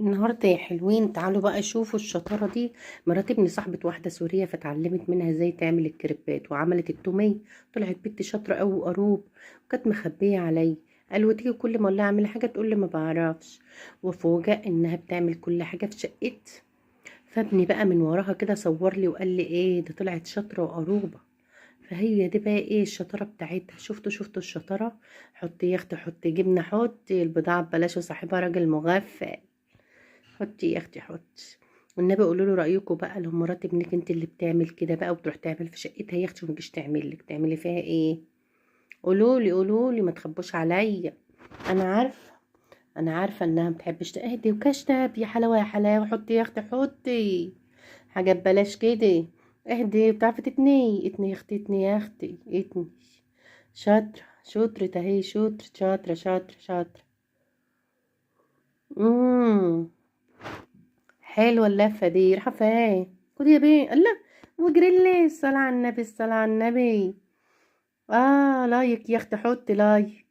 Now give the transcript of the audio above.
النهارده يا حلوين، تعالوا بقى شوفوا الشطارة دي. مرات ابني صاحبة واحدة سورية، فتعلمت منها ازاي تعمل الكريبات وعملت التومية. طلعت بنت شاطرة أوي وقروب، وكانت مخبية عليا. قالوا تيجي كل ما اقول لها اعملي حاجة تقول لي ما بعرفش، وفوجئ انها بتعمل كل حاجة في شقتي. فابني بقى من وراها كده صور لي وقال لي ايه ده، طلعت شاطرة وقروبة. فهي دي بقى ايه الشطارة بتاعتها. شفتوا الشطارة. حطي يا اختي، حطي جبنة، حطي البضاعة ببلاش وصاحبها راجل مغفل. حطي يا اختي حطي. والنبي قولوا له رايكم بقى، لو مرات ابنك انت اللي بتعمل كده بقى وتروح تعمل في شقتها يا اختي وما تجيش تعمل لك، تعملي فيها ايه؟ قولوا لي ما تخبوش عليا. انا عارفه انا عارفه انها ما بتحبش تهدي وكشتب. يا حلاوه يا حلاوه، حطي يا اختي حطي. حاجه ببلاش كده. اهدي، بتعرفي تتني اتني يا اختي، اتني يا اختي اتني. شاطره شاطره اهي، شاطره شاطره شاطره شاطره. امم حلوة اللفة دي، رايحة فين؟ خدي يا بيه الله. واجري لي، الصلاة على النبي الصلاة على النبي. اه لايك يا اختي، حطي لايك.